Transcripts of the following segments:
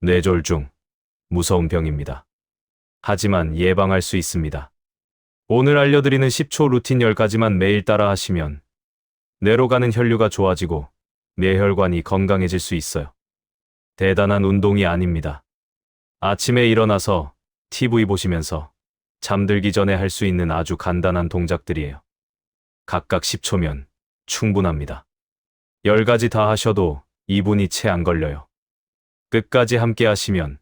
뇌졸중, 무서운 병입니다. 하지만 예방할 수 있습니다. 오늘 알려드리는 10초 루틴 10가지만 매일 따라 하시면 뇌로 가는 혈류가 좋아지고 뇌혈관이 건강해질 수 있어요. 대단한 운동이 아닙니다. 아침에 일어나서 TV 보시면서 잠들기 전에 할 수 있는 아주 간단한 동작들이에요. 각각 10초면 충분합니다. 10가지 다 하셔도 2분이 채 안 걸려요. 끝까지 함께 하시면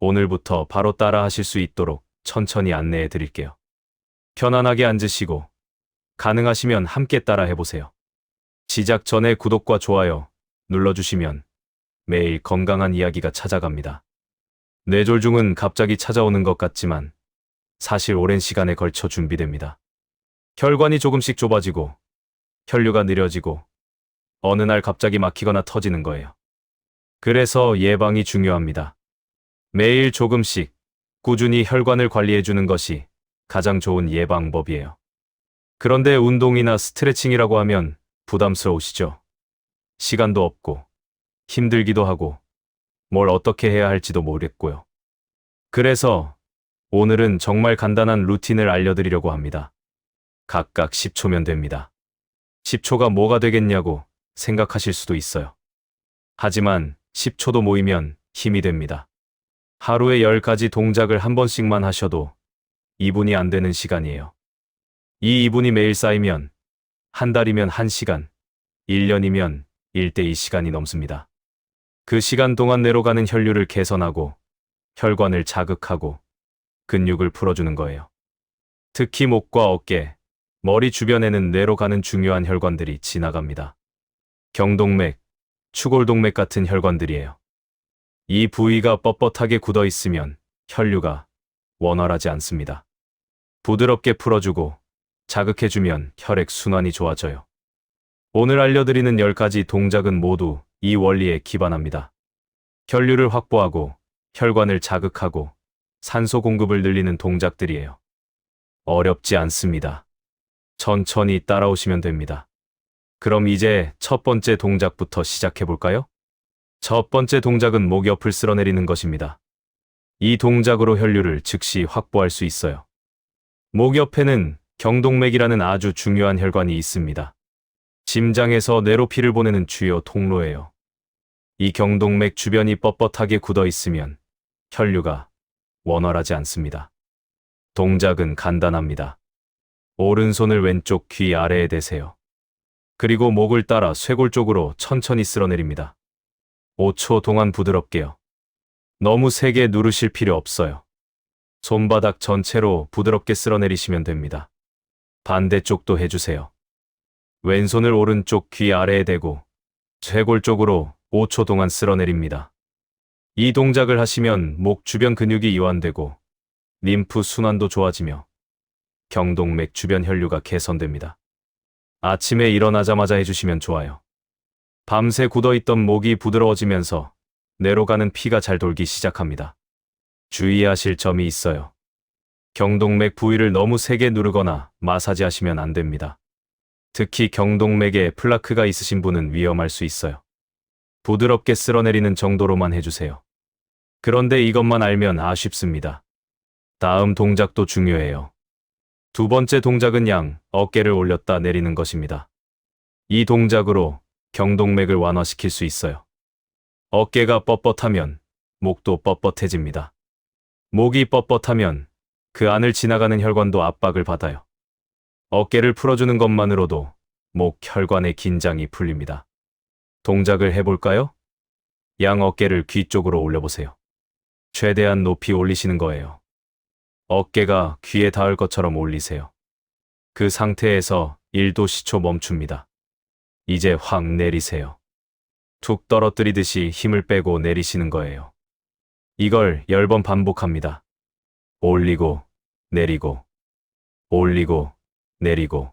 오늘부터 바로 따라 하실 수 있도록 천천히 안내해 드릴게요. 편안하게 앉으시고 가능하시면 함께 따라 해보세요. 시작 전에 구독과 좋아요 눌러주시면 매일 건강한 이야기가 찾아갑니다. 뇌졸중은 갑자기 찾아오는 것 같지만 사실 오랜 시간에 걸쳐 준비됩니다. 혈관이 조금씩 좁아지고 혈류가 느려지고 어느 날 갑자기 막히거나 터지는 거예요. 그래서 예방이 중요합니다. 매일 조금씩 꾸준히 혈관을 관리해주는 것이 가장 좋은 예방법이에요. 그런데 운동이나 스트레칭이라고 하면 부담스러우시죠? 시간도 없고 힘들기도 하고 뭘 어떻게 해야 할지도 모르겠고요. 그래서 오늘은 정말 간단한 루틴을 알려드리려고 합니다. 각각 10초면 됩니다. 10초가 뭐가 되겠냐고 생각하실 수도 있어요. 하지만 10초도 모이면 힘이 됩니다. 하루에 10가지 동작을 한 번씩만 하셔도 2분이 안 되는 시간이에요. 이 2분이 매일 쌓이면 한 달이면 1시간, 1년이면 1대2 시간이 넘습니다. 그 시간 동안 뇌로 가는 혈류를 개선하고 혈관을 자극하고 근육을 풀어주는 거예요. 특히 목과 어깨, 머리 주변에는 뇌로 가는 중요한 혈관들이 지나갑니다. 경동맥, 추골동맥 같은 혈관들이에요. 이 부위가 뻣뻣하게 굳어 있으면 혈류가 원활하지 않습니다. 부드럽게 풀어주고 자극해주면 혈액 순환이 좋아져요. 오늘 알려드리는 10가지 동작은 모두 이 원리에 기반합니다. 혈류를 확보하고 혈관을 자극하고 산소 공급을 늘리는 동작들이에요. 어렵지 않습니다. 천천히 따라오시면 됩니다. 그럼 이제 첫 번째 동작부터 시작해 볼까요? 첫 번째 동작은 목 옆을 쓸어내리는 것입니다. 이 동작으로 혈류를 즉시 확보할 수 있어요. 목 옆에는 경동맥이라는 아주 중요한 혈관이 있습니다. 심장에서 뇌로 피를 보내는 주요 통로예요. 이 경동맥 주변이 뻣뻣하게 굳어 있으면 혈류가 원활하지 않습니다. 동작은 간단합니다. 오른손을 왼쪽 귀 아래에 대세요. 그리고 목을 따라 쇄골 쪽으로 천천히 쓸어내립니다. 5초 동안 부드럽게요. 너무 세게 누르실 필요 없어요. 손바닥 전체로 부드럽게 쓸어내리시면 됩니다. 반대쪽도 해주세요. 왼손을 오른쪽 귀 아래에 대고 쇄골 쪽으로 5초 동안 쓸어내립니다. 이 동작을 하시면 목 주변 근육이 이완되고 림프 순환도 좋아지며 경동맥 주변 혈류가 개선됩니다. 아침에 일어나자마자 해주시면 좋아요. 밤새 굳어있던 목이 부드러워지면서 뇌로 가는 피가 잘 돌기 시작합니다. 주의하실 점이 있어요. 경동맥 부위를 너무 세게 누르거나 마사지하시면 안 됩니다. 특히 경동맥에 플라크가 있으신 분은 위험할 수 있어요. 부드럽게 쓸어내리는 정도로만 해주세요. 그런데 이것만 알면 아쉽습니다. 다음 동작도 중요해요. 두 번째 동작은 양 어깨를 올렸다 내리는 것입니다. 이 동작으로 경동맥을 완화시킬 수 있어요. 어깨가 뻣뻣하면 목도 뻣뻣해집니다. 목이 뻣뻣하면 그 안을 지나가는 혈관도 압박을 받아요. 어깨를 풀어주는 것만으로도 목 혈관의 긴장이 풀립니다. 동작을 해볼까요? 양 어깨를 귀 쪽으로 올려보세요. 최대한 높이 올리시는 거예요. 어깨가 귀에 닿을 것처럼 올리세요. 그 상태에서 1도 10초 멈춥니다. 이제 확 내리세요. 툭 떨어뜨리듯이 힘을 빼고 내리시는 거예요. 이걸 10번 반복합니다. 올리고, 내리고, 올리고, 내리고.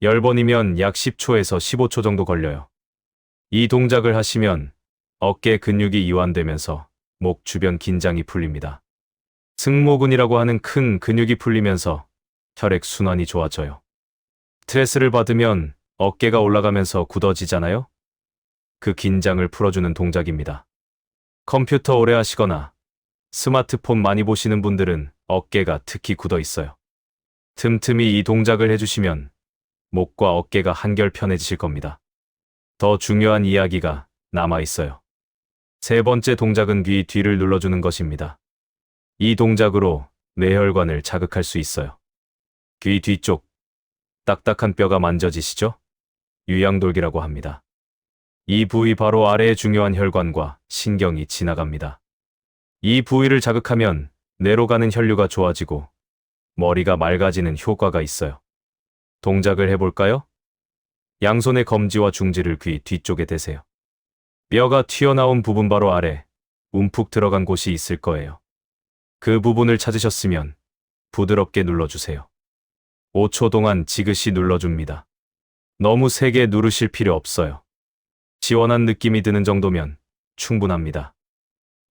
10번이면 약 10초에서 15초 정도 걸려요. 이 동작을 하시면 어깨 근육이 이완되면서 목 주변 긴장이 풀립니다. 승모근이라고 하는 큰 근육이 풀리면서 혈액 순환이 좋아져요. 스트레스를 받으면 어깨가 올라가면서 굳어지잖아요? 그 긴장을 풀어주는 동작입니다. 컴퓨터 오래 하시거나 스마트폰 많이 보시는 분들은 어깨가 특히 굳어 있어요. 틈틈이 이 동작을 해주시면 목과 어깨가 한결 편해지실 겁니다. 더 중요한 이야기가 남아 있어요. 세 번째 동작은 귀 뒤를 눌러주는 것입니다. 이 동작으로 뇌혈관을 자극할 수 있어요. 귀 뒤쪽, 딱딱한 뼈가 만져지시죠? 유양돌기라고 합니다. 이 부위 바로 아래의 중요한 혈관과 신경이 지나갑니다. 이 부위를 자극하면 뇌로 가는 혈류가 좋아지고 머리가 맑아지는 효과가 있어요. 동작을 해볼까요? 양손의 검지와 중지를 귀 뒤쪽에 대세요. 뼈가 튀어나온 부분 바로 아래, 움푹 들어간 곳이 있을 거예요. 그 부분을 찾으셨으면 부드럽게 눌러주세요. 5초 동안 지그시 눌러줍니다. 너무 세게 누르실 필요 없어요. 시원한 느낌이 드는 정도면 충분합니다.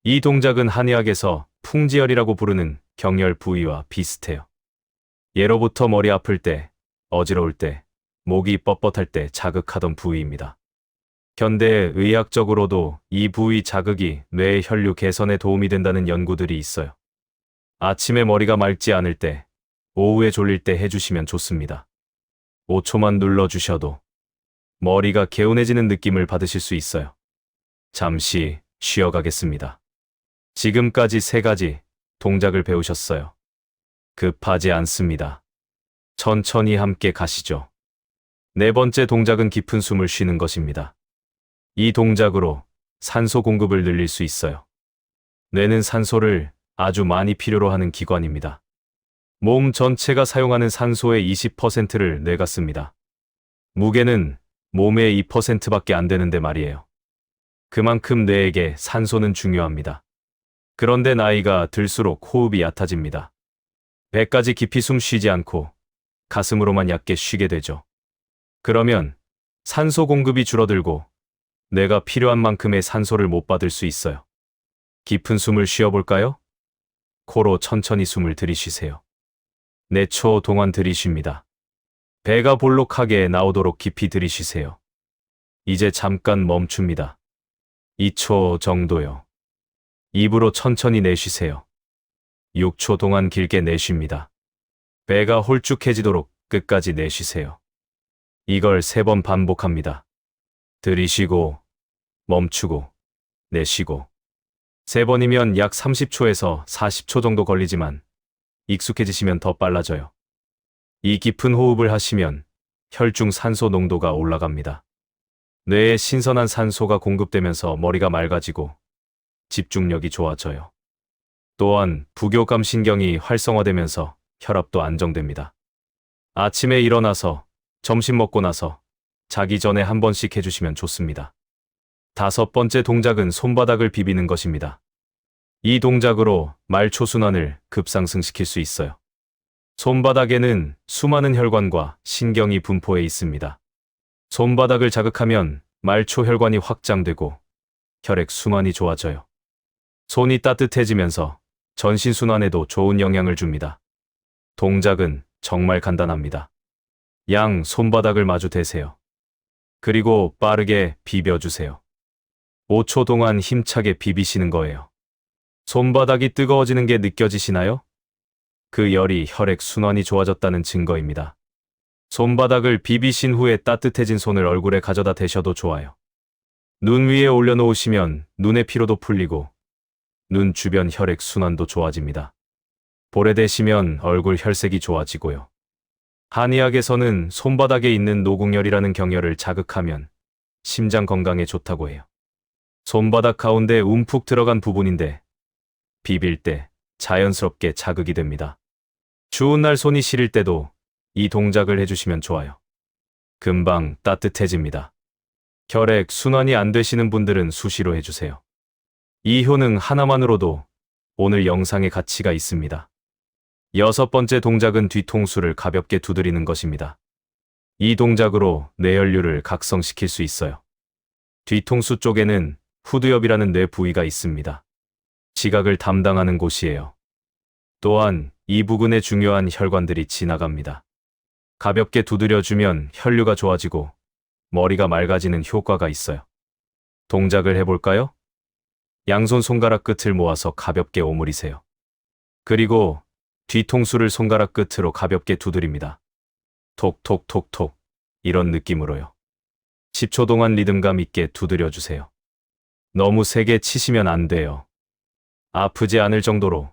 이 동작은 한의학에서 풍지열이라고 부르는 경혈 부위와 비슷해요. 예로부터 머리 아플 때, 어지러울 때, 목이 뻣뻣할 때 자극하던 부위입니다. 현대 의학적으로도 이 부위 자극이 뇌의 혈류 개선에 도움이 된다는 연구들이 있어요. 아침에 머리가 맑지 않을 때, 오후에 졸릴 때 해주시면 좋습니다. 5초만 눌러주셔도 머리가 개운해지는 느낌을 받으실 수 있어요. 잠시 쉬어가겠습니다. 지금까지 3가지 동작을 배우셨어요. 급하지 않습니다. 천천히 함께 가시죠. 네 번째 동작은 깊은 숨을 쉬는 것입니다. 이 동작으로 산소 공급을 늘릴 수 있어요. 뇌는 산소를 아주 많이 필요로 하는 기관입니다. 몸 전체가 사용하는 산소의 20%를 뇌가 씁니다. 무게는 몸의 2%밖에 안 되는데 말이에요. 그만큼 뇌에게 산소는 중요합니다. 그런데 나이가 들수록 호흡이 얕아집니다. 배까지 깊이 숨 쉬지 않고 가슴으로만 얕게 쉬게 되죠. 그러면 산소 공급이 줄어들고 뇌가 필요한 만큼의 산소를 못 받을 수 있어요. 깊은 숨을 쉬어볼까요? 코로 천천히 숨을 들이쉬세요. 4초 동안 들이쉽니다. 배가 볼록하게 나오도록 깊이 들이쉬세요. 이제 잠깐 멈춥니다. 2초 정도요. 입으로 천천히 내쉬세요. 6초 동안 길게 내쉽니다. 배가 홀쭉해지도록 끝까지 내쉬세요. 이걸 3번 반복합니다. 들이쉬고, 멈추고, 내쉬고. 3번이면 약 30초에서 40초 정도 걸리지만 익숙해지시면 더 빨라져요. 이 깊은 호흡을 하시면 혈중 산소 농도가 올라갑니다. 뇌에 신선한 산소가 공급되면서 머리가 맑아지고 집중력이 좋아져요. 또한 부교감 신경이 활성화되면서 혈압도 안정됩니다. 아침에 일어나서, 점심 먹고 나서, 자기 전에 한 번씩 해주시면 좋습니다. 5번째 동작은 손바닥을 비비는 것입니다. 이 동작으로 말초순환을 급상승시킬 수 있어요. 손바닥에는 수많은 혈관과 신경이 분포해 있습니다. 손바닥을 자극하면 말초 혈관이 확장되고 혈액 순환이 좋아져요. 손이 따뜻해지면서 전신순환에도 좋은 영향을 줍니다. 동작은 정말 간단합니다. 양 손바닥을 마주 대세요. 그리고 빠르게 비벼주세요. 5초 동안 힘차게 비비시는 거예요. 손바닥이 뜨거워지는 게 느껴지시나요? 그 열이 혈액 순환이 좋아졌다는 증거입니다. 손바닥을 비비신 후에 따뜻해진 손을 얼굴에 가져다 대셔도 좋아요. 눈 위에 올려놓으시면 눈의 피로도 풀리고 눈 주변 혈액 순환도 좋아집니다. 볼에 대시면 얼굴 혈색이 좋아지고요. 한의학에서는 손바닥에 있는 노궁혈이라는 경혈을 자극하면 심장 건강에 좋다고 해요. 손바닥 가운데 움푹 들어간 부분인데 비빌 때 자연스럽게 자극이 됩니다. 추운 날 손이 시릴 때도 이 동작을 해주시면 좋아요. 금방 따뜻해집니다. 혈액 순환이 안 되시는 분들은 수시로 해주세요. 이 효능 하나만으로도 오늘 영상의 가치가 있습니다. 6번째 동작은 뒤통수를 가볍게 두드리는 것입니다. 이 동작으로 뇌혈류를 각성시킬 수 있어요. 뒤통수 쪽에는 후두엽이라는 뇌 부위가 있습니다. 지각을 담당하는 곳이에요. 또한 이 부근에 중요한 혈관들이 지나갑니다. 가볍게 두드려주면 혈류가 좋아지고 머리가 맑아지는 효과가 있어요. 동작을 해볼까요? 양손 손가락 끝을 모아서 가볍게 오므리세요. 그리고 뒤통수를 손가락 끝으로 가볍게 두드립니다. 톡톡톡톡 이런 느낌으로요. 10초 동안 리듬감 있게 두드려 주세요. 너무 세게 치시면 안 돼요. 아프지 않을 정도로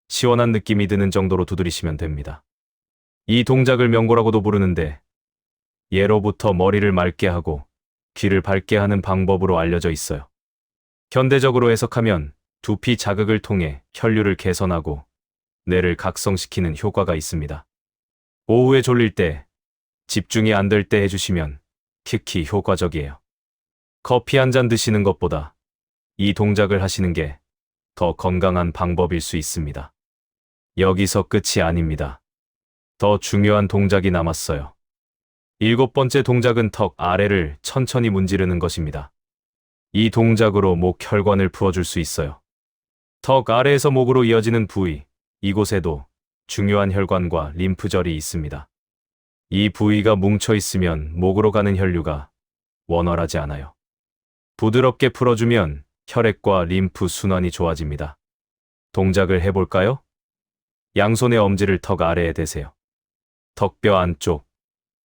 시원한 느낌이 드는 정도로 두드리시면 됩니다. 이 동작을 명고라고도 부르는데 예로부터 머리를 맑게 하고 귀를 밝게 하는 방법으로 알려져 있어요. 현대적으로 해석하면 두피 자극을 통해 혈류를 개선하고 뇌를 각성시키는 효과가 있습니다. 오후에 졸릴 때, 집중이 안 될 때 해주시면 특히 효과적이에요. 커피 한 잔 드시는 것보다 이 동작을 하시는 게 더 건강한 방법일 수 있습니다. 여기서 끝이 아닙니다. 더 중요한 동작이 남았어요. 7번째 동작은 턱 아래를 천천히 문지르는 것입니다. 이 동작으로 목 혈관을 풀어줄 수 있어요. 턱 아래에서 목으로 이어지는 부위, 이곳에도 중요한 혈관과 림프절이 있습니다. 이 부위가 뭉쳐 있으면 목으로 가는 혈류가 원활하지 않아요. 부드럽게 풀어주면 혈액과 림프 순환이 좋아집니다. 동작을 해볼까요? 양손의 엄지를 턱 아래에 대세요. 턱뼈 안쪽,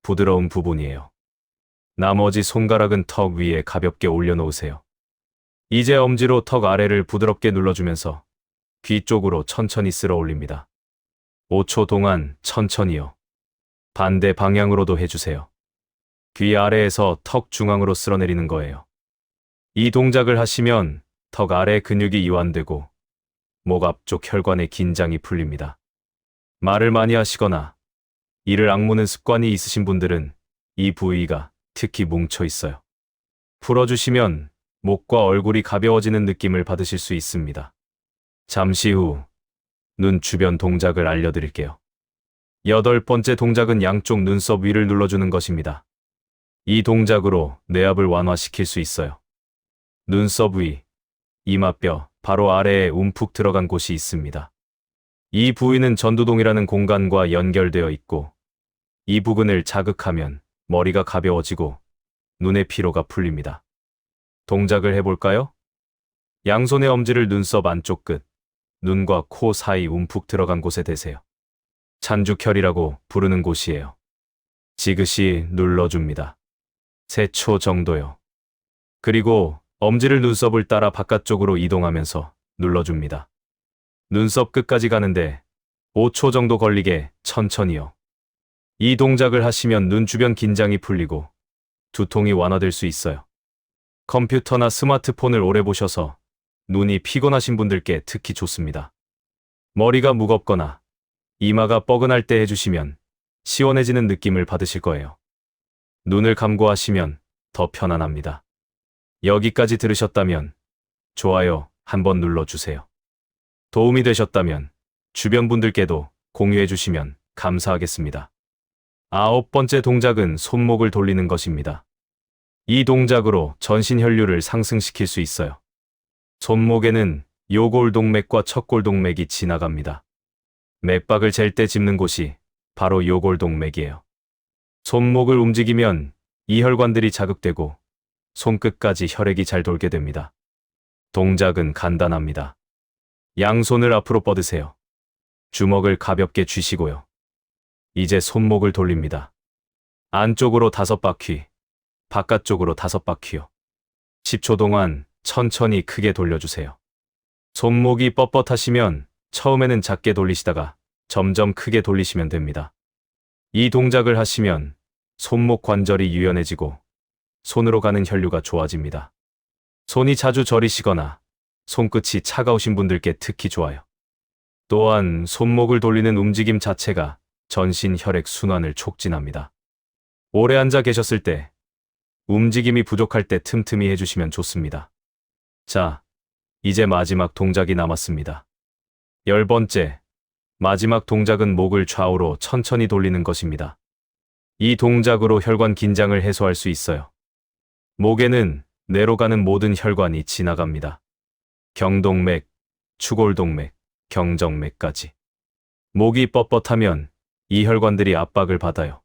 부드러운 부분이에요. 나머지 손가락은 턱 위에 가볍게 올려놓으세요. 이제 엄지로 턱 아래를 부드럽게 눌러주면서 귀 쪽으로 천천히 쓸어 올립니다. 5초 동안 천천히요. 반대 방향으로도 해주세요. 귀 아래에서 턱 중앙으로 쓸어내리는 거예요. 이 동작을 하시면 턱 아래 근육이 이완되고 목 앞쪽 혈관의 긴장이 풀립니다. 말을 많이 하시거나 이를 악무는 습관이 있으신 분들은 이 부위가 특히 뭉쳐 있어요. 풀어주시면 목과 얼굴이 가벼워지는 느낌을 받으실 수 있습니다. 잠시 후 눈 주변 동작을 알려드릴게요. 8번째 동작은 양쪽 눈썹 위를 눌러주는 것입니다. 이 동작으로 뇌압을 완화시킬 수 있어요. 눈썹 위, 이마뼈 바로 아래에 움푹 들어간 곳이 있습니다. 이 부위는 전두동이라는 공간과 연결되어 있고 이 부근을 자극하면 머리가 가벼워지고 눈의 피로가 풀립니다. 동작을 해볼까요? 양손의 엄지를 눈썹 안쪽 끝, 눈과 코 사이 움푹 들어간 곳에 대세요. 찬죽혈이라고 부르는 곳이에요. 지그시 눌러줍니다. 3초 정도요. 그리고 엄지를 눈썹을 따라 바깥쪽으로 이동하면서 눌러줍니다. 눈썹 끝까지 가는데 5초 정도 걸리게 천천히요. 이 동작을 하시면 눈 주변 긴장이 풀리고 두통이 완화될 수 있어요. 컴퓨터나 스마트폰을 오래 보셔서 눈이 피곤하신 분들께 특히 좋습니다. 머리가 무겁거나 이마가 뻐근할 때 해주시면 시원해지는 느낌을 받으실 거예요. 눈을 감고 하시면 더 편안합니다. 여기까지 들으셨다면 좋아요 한번 눌러주세요. 도움이 되셨다면 주변 분들께도 공유해 주시면 감사하겠습니다. 9번째 동작은 손목을 돌리는 것입니다. 이 동작으로 전신 혈류를 상승시킬 수 있어요. 손목에는 요골동맥과 척골동맥이 지나갑니다. 맥박을 잴 때 짚는 곳이 바로 요골동맥이에요. 손목을 움직이면 이 혈관들이 자극되고 손끝까지 혈액이 잘 돌게 됩니다. 동작은 간단합니다. 양손을 앞으로 뻗으세요. 주먹을 가볍게 쥐시고요. 이제 손목을 돌립니다. 안쪽으로 5바퀴, 바깥쪽으로 5바퀴요. 10초 동안 천천히 크게 돌려주세요. 손목이 뻣뻣하시면 처음에는 작게 돌리시다가 점점 크게 돌리시면 됩니다. 이 동작을 하시면 손목 관절이 유연해지고 손으로 가는 혈류가 좋아집니다. 손이 자주 저리시거나 손끝이 차가우신 분들께 특히 좋아요. 또한 손목을 돌리는 움직임 자체가 전신 혈액 순환을 촉진합니다. 오래 앉아 계셨을 때, 움직임이 부족할 때 틈틈이 해주시면 좋습니다. 자, 이제 마지막 동작이 남았습니다. 10번째, 마지막 동작은 목을 좌우로 천천히 돌리는 것입니다. 이 동작으로 혈관 긴장을 해소할 수 있어요. 목에는 뇌로 가는 모든 혈관이 지나갑니다. 경동맥, 추골동맥, 경정맥까지. 목이 뻣뻣하면 이 혈관들이 압박을 받아요.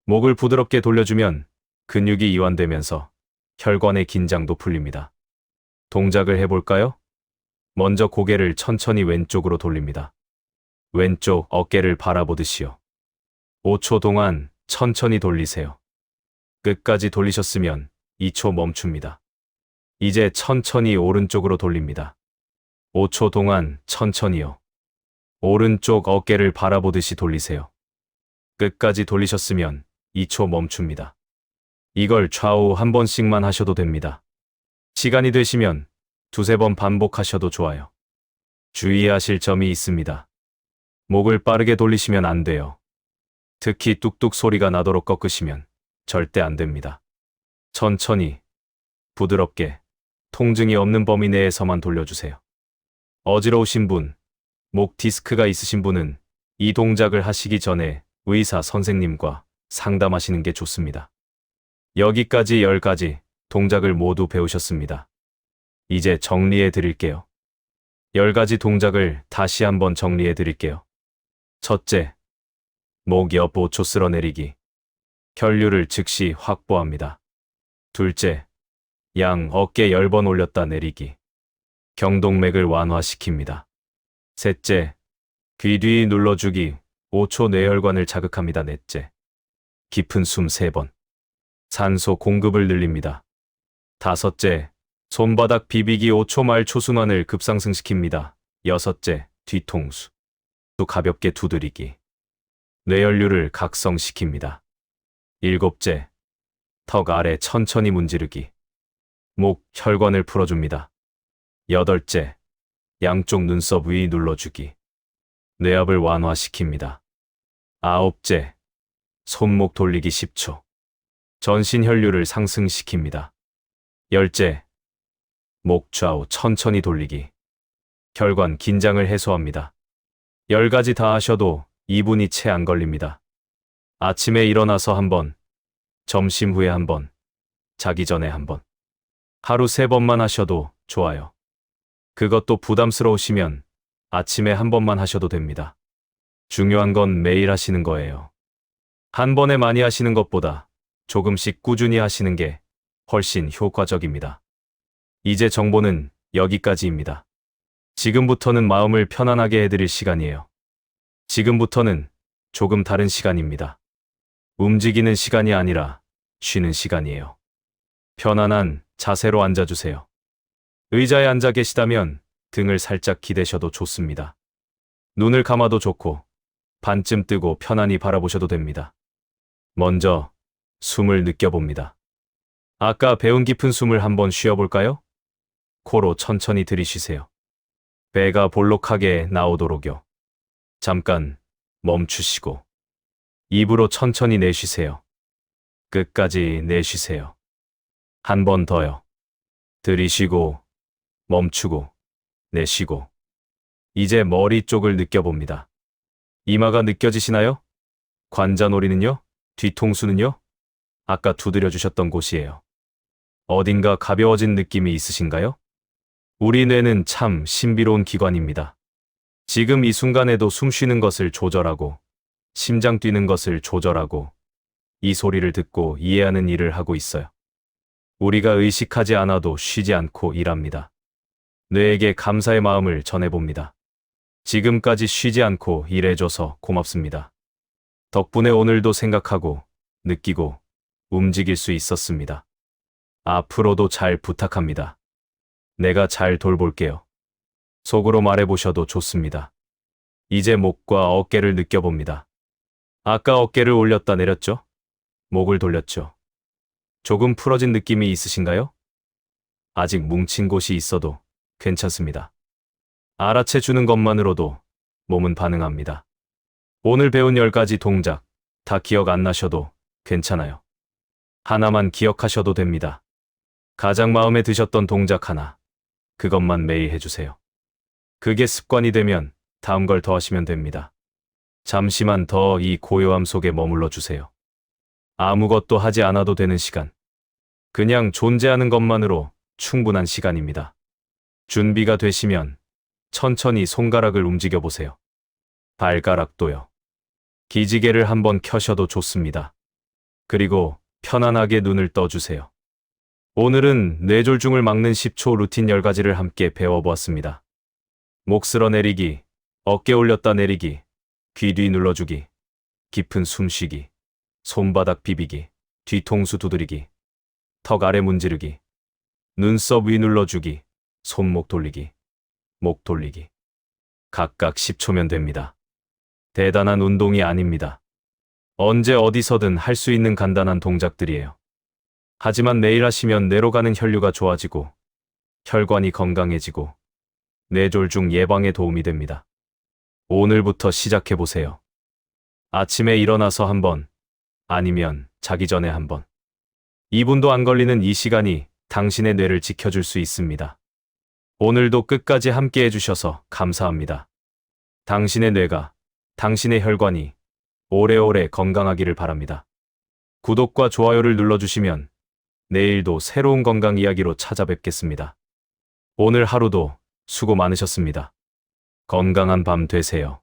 목을 부드럽게 돌려주면 근육이 이완되면서 혈관의 긴장도 풀립니다. 동작을 해볼까요? 먼저 고개를 천천히 왼쪽으로 돌립니다. 왼쪽 어깨를 바라보듯이요. 5초 동안 천천히 돌리세요. 끝까지 돌리셨으면 2초 멈춥니다. 이제 천천히 오른쪽으로 돌립니다. 5초 동안 천천히요. 오른쪽 어깨를 바라보듯이 돌리세요. 끝까지 돌리셨으면 2초 멈춥니다. 이걸 좌우 한 번씩만 하셔도 됩니다. 시간이 되시면 두세 번 반복하셔도 좋아요. 주의하실 점이 있습니다. 목을 빠르게 돌리시면 안 돼요. 특히 뚝뚝 소리가 나도록 꺾으시면 절대 안 됩니다. 천천히, 부드럽게, 통증이 없는 범위 내에서만 돌려주세요. 어지러우신 분, 목 디스크가 있으신 분은 이 동작을 하시기 전에 의사 선생님과 상담하시는 게 좋습니다. 여기까지 10가지 동작을 모두 배우셨습니다. 이제 정리해 드릴게요. 10가지 동작을 다시 한번 정리해 드릴게요. 첫째, 목 옆 5초 쓸어내리기. 혈류를 즉시 확보합니다. 둘째, 양 어깨 10번 올렸다 내리기. 경동맥을 완화시킵니다. 셋째, 귀 뒤 눌러주기. 5초 뇌혈관을 자극합니다. 넷째, 깊은 숨 3번. 산소 공급을 늘립니다. 다섯째, 손바닥 비비기 5초 말 초순환을 급상승시킵니다. 여섯째, 뒤통수. 가볍게 두드리기. 뇌혈류를 각성시킵니다. 일곱째, 턱 아래 천천히 문지르기. 목 혈관을 풀어줍니다. 여덟째, 양쪽 눈썹 위 눌러주기. 뇌압을 완화시킵니다. 아홉째, 손목 돌리기 10초. 전신 혈류를 상승시킵니다. 열째, 목 좌우 천천히 돌리기. 혈관 긴장을 해소합니다. 10가지 다 하셔도 2분이 채 안 걸립니다. 아침에 일어나서 한 번, 점심 후에 한 번, 자기 전에 한 번. 하루 3번만 하셔도 좋아요. 그것도 부담스러우시면 아침에 한 번만 하셔도 됩니다. 중요한 건 매일 하시는 거예요. 한 번에 많이 하시는 것보다 조금씩 꾸준히 하시는 게 훨씬 효과적입니다. 이제 정보는 여기까지입니다. 지금부터는 마음을 편안하게 해드릴 시간이에요. 지금부터는 조금 다른 시간입니다. 움직이는 시간이 아니라 쉬는 시간이에요. 편안한 자세로 앉아주세요. 의자에 앉아 계시다면 등을 살짝 기대셔도 좋습니다. 눈을 감아도 좋고 반쯤 뜨고 편안히 바라보셔도 됩니다. 먼저 숨을 느껴봅니다. 아까 배운 깊은 숨을 한번 쉬어볼까요? 코로 천천히 들이쉬세요. 배가 볼록하게 나오도록요. 잠깐 멈추시고 입으로 천천히 내쉬세요. 끝까지 내쉬세요. 한 번 더요. 들이쉬고 멈추고 내쉬고. 이제 머리 쪽을 느껴봅니다. 이마가 느껴지시나요? 관자놀이는요? 뒤통수는요? 아까 두드려 주셨던 곳이에요. 어딘가 가벼워진 느낌이 있으신가요? 우리 뇌는 참 신비로운 기관입니다. 지금 이 순간에도 숨 쉬는 것을 조절하고 심장 뛰는 것을 조절하고 이 소리를 듣고 이해하는 일을 하고 있어요. 우리가 의식하지 않아도 쉬지 않고 일합니다. 뇌에게 감사의 마음을 전해봅니다. 지금까지 쉬지 않고 일해줘서 고맙습니다. 덕분에 오늘도 생각하고 느끼고 움직일 수 있었습니다. 앞으로도 잘 부탁합니다. 내가 잘 돌볼게요. 속으로 말해보셔도 좋습니다. 이제 목과 어깨를 느껴봅니다. 아까 어깨를 올렸다 내렸죠? 목을 돌렸죠? 조금 풀어진 느낌이 있으신가요? 아직 뭉친 곳이 있어도 괜찮습니다. 알아채 주는 것만으로도 몸은 반응합니다. 오늘 배운 10가지 동작 다 기억 안 나셔도 괜찮아요. 하나만 기억하셔도 됩니다. 가장 마음에 드셨던 동작 하나, 그것만 매일 해주세요. 그게 습관이 되면 다음 걸 더 하시면 됩니다. 잠시만 더 이 고요함 속에 머물러 주세요. 아무것도 하지 않아도 되는 시간. 그냥 존재하는 것만으로 충분한 시간입니다. 준비가 되시면 천천히 손가락을 움직여 보세요. 발가락도요. 기지개를 한번 켜셔도 좋습니다. 그리고 편안하게 눈을 떠주세요. 오늘은 뇌졸중을 막는 10초 루틴 10가지를 함께 배워보았습니다. 목 쓸어 내리기, 어깨 올렸다 내리기, 귀 뒤 눌러주기, 깊은 숨쉬기, 손바닥 비비기, 뒤통수 두드리기, 턱 아래 문지르기, 눈썹 위 눌러주기, 손목 돌리기, 목 돌리기. 각각 10초면 됩니다. 대단한 운동이 아닙니다. 언제 어디서든 할 수 있는 간단한 동작들이에요. 하지만 매일 하시면 뇌로 가는 혈류가 좋아지고 혈관이 건강해지고 뇌졸중 예방에 도움이 됩니다. 오늘부터 시작해보세요. 아침에 일어나서 한번, 아니면 자기 전에 한번. 2분도 안 걸리는 이 시간이 당신의 뇌를 지켜줄 수 있습니다. 오늘도 끝까지 함께 해주셔서 감사합니다. 당신의 뇌가, 당신의 혈관이 오래오래 건강하기를 바랍니다. 구독과 좋아요를 눌러주시면 내일도 새로운 건강 이야기로 찾아뵙겠습니다. 오늘 하루도 수고 많으셨습니다. 건강한 밤 되세요.